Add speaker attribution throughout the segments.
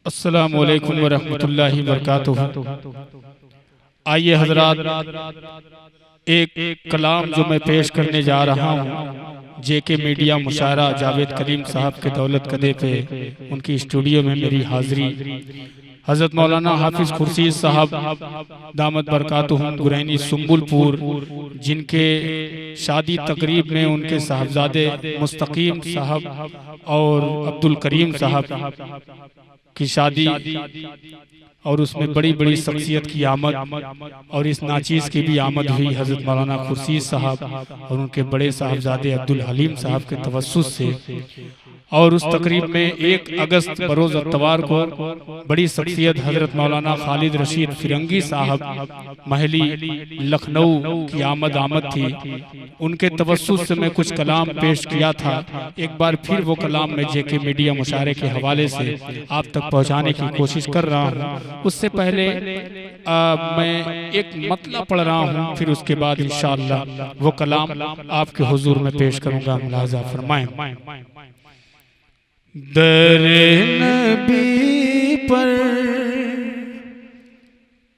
Speaker 1: अस्सलामु अलैकुम वरहमतुल्लाहि वबरकातुहू। आइए हजरात, एक कलाम जो मैं पेश करने जा रहा हूँ जेके मीडिया मुशायरा जावेद करीम साहब के दौलत कदे पे उनकी स्टूडियो में मेरी हाजिरी हजरत मौलाना हाफिज खुर्शीद साहब दामत बरकातुहुम गुरैनी सुम्बुलपुर, जिनके शादी तकरीब में उनके साहबजादे मुस्तकीम साहब और अब्दुल करीम साहब की शादी और उसमें बड़ी बड़ी शख्सियत की आमद और इस नाचीज़ की भी आमद हुई हजरत मौलाना खुर्शीद साहब और उनके बड़े साहबजादे अब्दुल हलीम साहब के तवस्सुस से। और उस तकरीब में 1 अगस्त बरोज़ इतवार को बड़ी शख्सियत हजरत मौलाना खालिद रशीद फिरंगी साहब महली लखनऊ की आमद थी। उनके तवस्सुस से मैं कुछ कलाम पेश किया था। एक बार फिर वो कलाम मैं जेके मीडिया मुशायरे के हवाले से आप तक पहुंचाने की कोशिश कर रहा हूं। उससे पहले मैं एक मतला पढ़ रहा हूं, फिर उसके बाद इंशाअल्लाह वो कलाम आपके हुजूर में पेश करूंगा। मुलाजा फरमाएं। दर नबी पर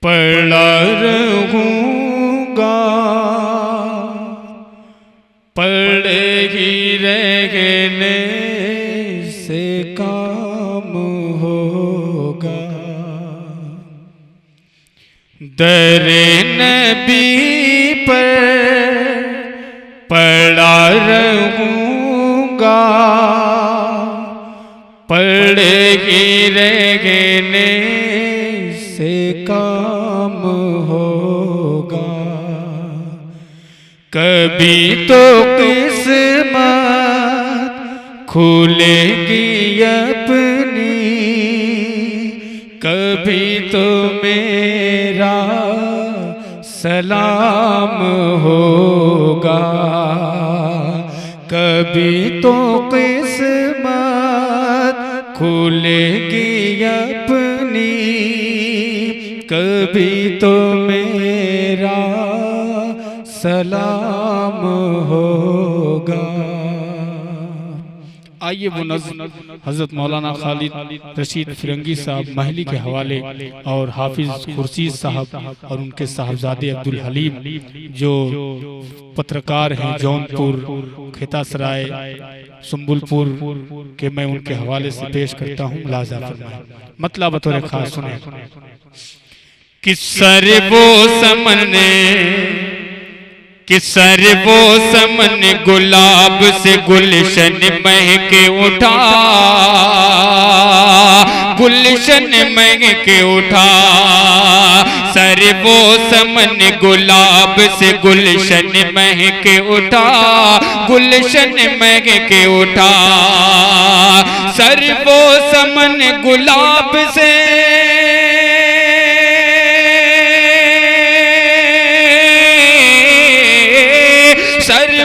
Speaker 1: पड़ा रहूंगा, पड़ेगी रहने से काम होगा। दर नबी पर पड़ा रहूंगा, पड़ेगी रहने से काम होगा। कभी तो किस्मत खुलेगी अपनी, कभी तो मेरा सलाम होगा। कभी तो किस्मत खुलेगी अपनी, कभी तो मेरा सलाम होगा। आइए वो नज़्म हज़रत मौलाना खालिद रशीद फिरंगी साहब महली के हवाले और हाफिज खुर्शीद साहब और उनके साहबजादे अब्दुल हलीम जो पत्रकार हैं जौनपुर खितासराय सुम्बुलपुर के, मैं उनके हवाले से पेश करता हूँ। मुलाजा फरमाएं। मतलब बतौर खास सुने। कि सर वो समने, कि सर वो समन गुलाब से गुलशन महके उठा, गुलशन महके उठा। सर वो समन गुलाब से गुलशन महके उठा, गुलशन महके उठा। सर वो समन गुलाब से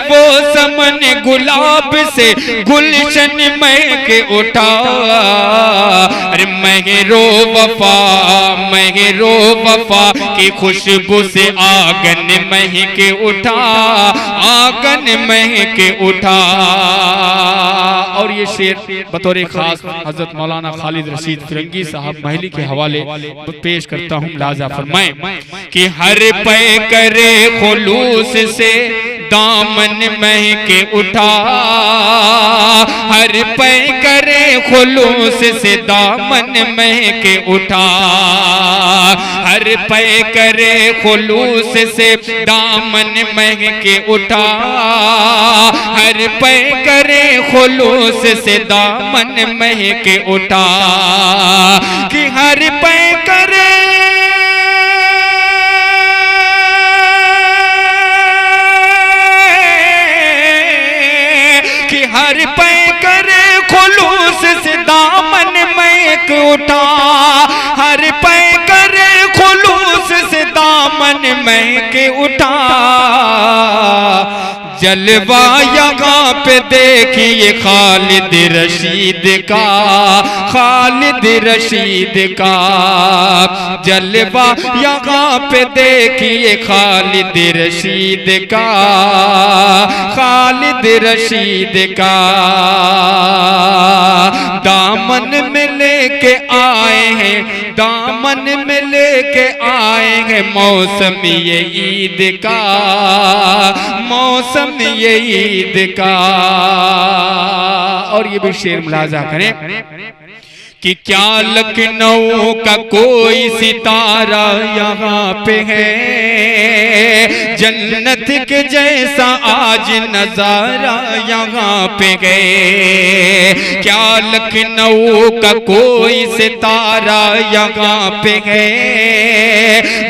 Speaker 1: वो समन गुलाब से गुलशन महके उठा। अरे महरो वफा, महरो वफा की खुशबू से आंगन महके उठा, आंगन महके उठा। और ये शेर बतौर खास हजरत मौलाना खालिद रशीद फिरंगी साहब महली के हवाले पेश करता हूँ। मुलाजा फरमाएं। कि हर पे करे खुलूस से दामन महके उठा, हर पे करे खुलूस से दामन महके उठा। हर पे करे खुलूस से दामन महके उठा, हर पे करे खुलूस से दामन महके उठा। कि हर पे करे हर पे करे खुलूस से दामन महक उठा, हर पे करे खुलूस से दामन महक उठा। जलवा यहाँ पे देखिए खालिद रशीद का, खालिद रशीद का जलवा यहाँ पे देखिए खालिद रशीद का, खालिद रशीद का।
Speaker 2: दामन में लेके आए हैं, दामन में लेके आए हैं मौसम ये ईद का, मौसम ये ईद का। और ये भी शेर मुलाजा करें कि क्या लखनऊ का कोई सितारा यहाँ पे है, जन्नत के जैसा आज नजारा यहाँ पे गए। क्या लखनऊ का कोई सितारा यहाँ पे है,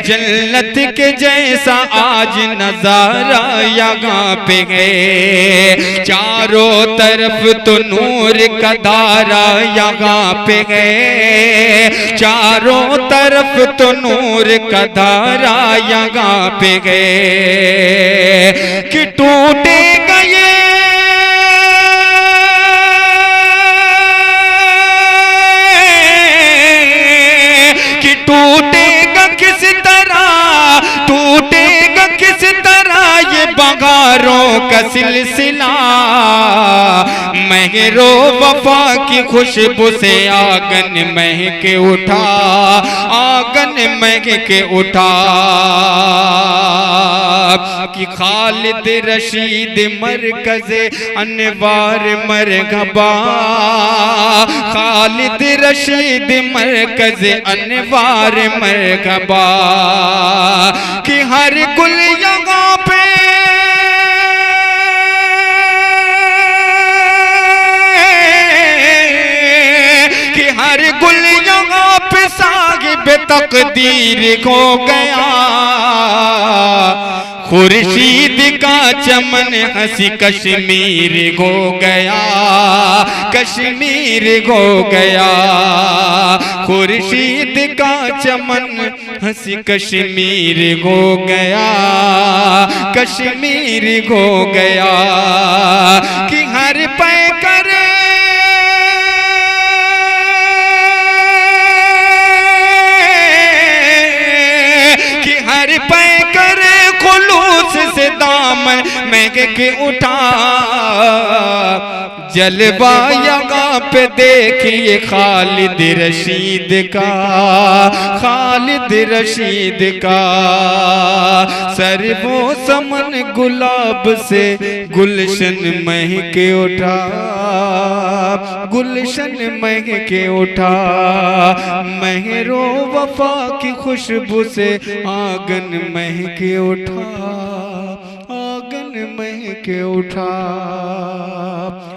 Speaker 2: जन्नत के जैसा आज नजारा यहाँ पे गए। चारों तरफ तो नूर का धारा यहाँ पे गए, चारों तरफ तो नूर का धारा यहाँ पे गए। कि टूटे गए कि टूटेगा किस तरह, टूटेगा किस तरह ये बगारों का सिलसिला। महरो वफा की खुशबू से आंगन महक उठा, आंगन महक उठा। कि खालिद रशीद मरकज़ अनवार मरहबा, खालिद रशीद मरकज़ अनवार मरहबा। कि हर गुल यहाँ पे हर गुल यहाँ पे साहिब तकदीर हो गया। खुर्शीद का चमन हंसी कश्मीर हो गया, कश्मीर हो गया। खुर्शीद का चमन हंसी कश्मीर हो गया, कश्मीर हो गया। कि हर पैकर पैकर खुलूस से दामन महक के उठा। जलवा यहाँ पे देखिए खालिद रशीद का, खालिद रशीद का। सरवो समन गुलाब से गुलशन महक उठा, गुलशन महक उठा। महरो वफा की खुशबू से आंगन महक उठा, आंगन महक उठा।